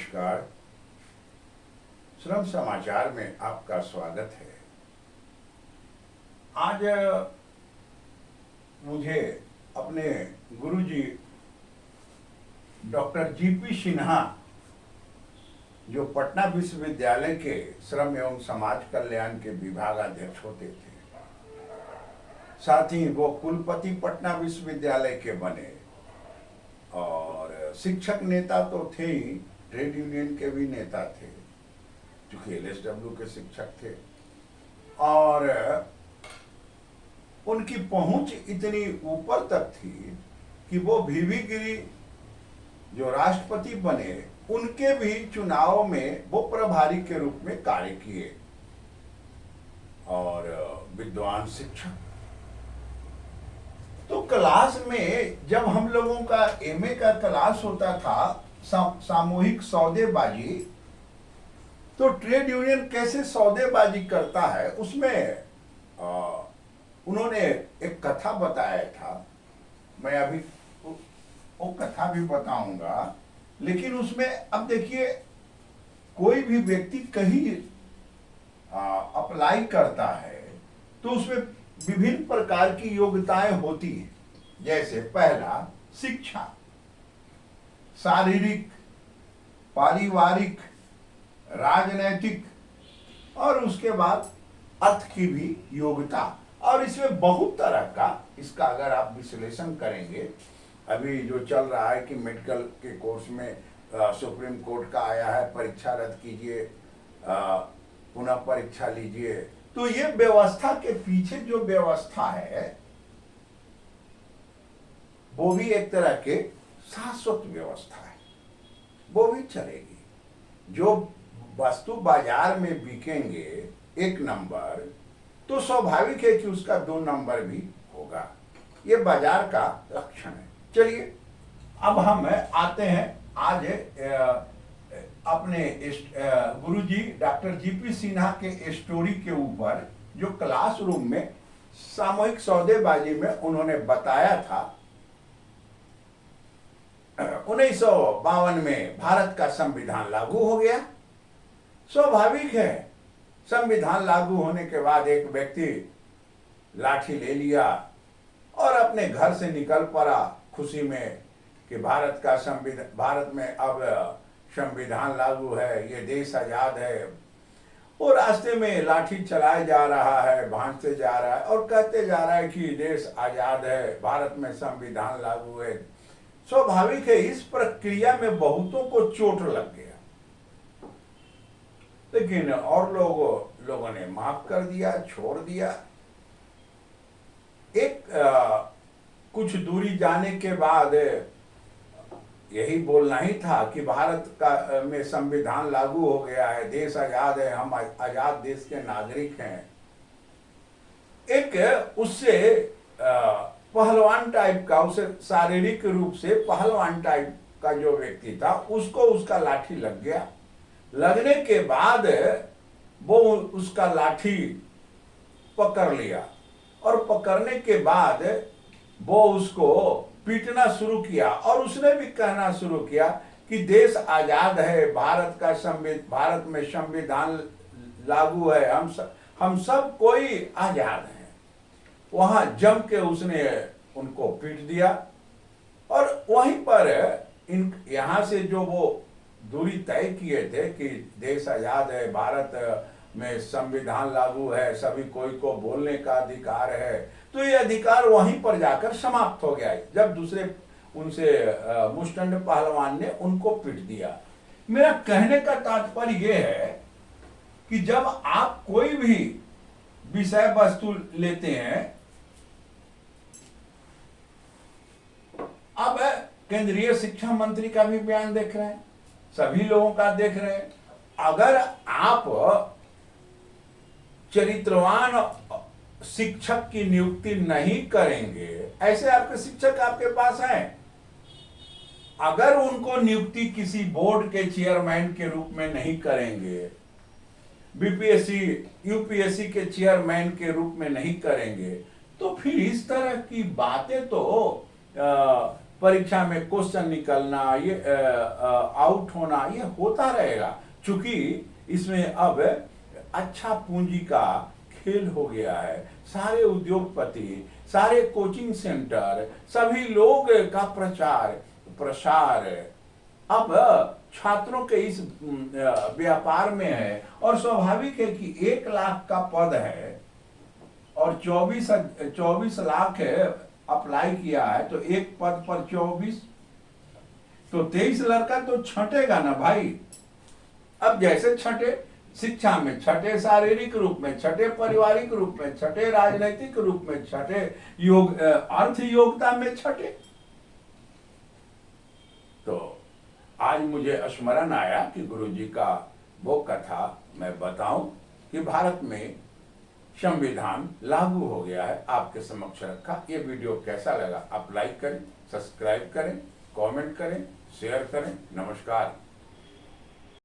नमस्कार। श्रम समाचार में आपका स्वागत है। आज मुझे अपने गुरुजी डॉक्टर जीपी सिन्हा, जो पटना विश्वविद्यालय के श्रम एवं समाज कल्याण के विभागाध्यक्ष होते थे, साथ ही वो कुलपति पटना विश्वविद्यालय के बने और शिक्षक नेता तो थे ही, ट्रेड यूनियन के भी नेता थे, चूंकि एलएसडब्ल्यू के शिक्षक थे। और उनकी पहुंच इतनी ऊपर तक थी कि वो वीवी गिरी जो राष्ट्रपति बने, उनके भी चुनाव में वो प्रभारी के रूप में कार्य किए। और विद्वान शिक्षक, तो क्लास में जब हम लोगों का एमए का क्लास होता था, सामूहिक सौदेबाजी, तो ट्रेड यूनियन कैसे सौदेबाजी करता है उसमें उन्होंने एक कथा बताया था। मैं अभी वो कथा भी बताऊंगा, लेकिन उसमें अब देखिए, कोई भी व्यक्ति कहीं अप्लाई करता है तो उसमें विभिन्न प्रकार की योग्यताएं होती हैं। जैसे पहला शिक्षा, शारीरिक, पारिवारिक, राजनैतिक, और उसके बाद अर्थ की भी योग्यता। और इसमें बहुत तरह का, इसका अगर आप विश्लेषण करेंगे, अभी जो चल रहा है कि मेडिकल के कोर्स में सुप्रीम कोर्ट का आया है, परीक्षा रद्द कीजिए, पुनः परीक्षा लीजिए। तो ये व्यवस्था के पीछे जो व्यवस्था है वो भी एक तरह के शाश्वत व्यवस्था है, वो भी चलेगी। जो वस्तु बाजार में बिकेंगे 1 नंबर, तो स्वाभाविक है कि उसका 2 नंबर भी होगा। ये बाजार का लक्षण है। चलिए अब हम आते हैं आज अपने गुरुजी डॉक्टर जीपी सिन्हा के स्टोरी के ऊपर, जो क्लासरूम में सामूहिक सौदेबाजी में उन्होंने बताया था। 1952 में भारत का संविधान लागू हो गया। स्वाभाविक है, संविधान लागू होने के बाद एक व्यक्ति लाठी ले लिया और अपने घर से निकल पड़ा खुशी में कि भारत में अब संविधान लागू है, ये देश आजाद है। और रास्ते में लाठी चलाया जा रहा है, भांजते जा रहा है और कहते जा रहा है कि देश आजाद है, भारत में संविधान लागू है। स्वाभाविक है, इस प्रक्रिया में बहुतों को चोट लग गया, लेकिन और लोगों ने माफ कर दिया, छोड़ दिया। कुछ दूरी जाने के बाद यही बोलना ही था कि भारत का में संविधान लागू हो गया है, देश आजाद है, हम आजाद देश के नागरिक हैं। एक उससे पहलवान टाइप का, उसे शारीरिक रूप से पहलवान टाइप का जो व्यक्ति था, उसको उसका लाठी लग गया। लगने के बाद वो उसका लाठी पकड़ लिया और पकड़ने के बाद वो उसको पीटना शुरू किया और उसने भी कहना शुरू किया कि देश आजाद है, भारत में संविधान लागू है, हम सब कोई आजाद हैं। वहां जम के उसने उनको पीट दिया। और वहीं पर यहाँ से जो वो दूरी तय किए थे कि देश आजाद है, भारत में संविधान लागू है, सभी कोई को बोलने का अधिकार है, तो ये अधिकार वहीं पर जाकर समाप्त हो गया जब दूसरे उनसे मुस्टंड पहलवान ने उनको पीट दिया। मेरा कहने का तात्पर्य यह है कि जब आप कोई भी विषय वस्तु लेते हैं, अब केंद्रीय शिक्षा मंत्री का भी बयान देख रहे हैं, सभी लोगों का देख रहे हैं। अगर आप चरित्रवान शिक्षक की नियुक्ति नहीं करेंगे, ऐसे आपके शिक्षक आपके पास हैं, अगर उनको नियुक्ति किसी बोर्ड के चेयरमैन के रूप में नहीं करेंगे, बीपीएससी यूपीएससी के चेयरमैन के रूप में नहीं करेंगे, तो फिर इस तरह की बातें तो परीक्षा में क्वेश्चन निकलना, ये आउट होना, ये होता रहेगा, चूंकि इसमें अब अच्छा पूंजी का खेल हो गया है। सारे उद्योगपति, सारे कोचिंग सेंटर, सभी लोग का प्रचार प्रसार अब छात्रों के इस व्यापार में है। और स्वाभाविक है कि 1 लाख का पद है और 24 लाख अप्लाई किया है, तो एक पद पर 24, तो 23 लड़का तो छटेगा ना भाई। अब जैसे छठे शिक्षा में, छठे शारीरिक रूप में, छठे पारिवारिक रूप में, छठे राजनीतिक रूप में, छठे अर्थ योग्यता में छठे। तो आज मुझे स्मरण आया कि गुरुजी का वो कथा मैं बताऊं कि भारत में संविधान लागू हो गया है, आपके समक्ष रखा। ये वीडियो कैसा लगा आप लाइक करें, सब्सक्राइब करें, कमेंट करें, शेयर करें। नमस्कार।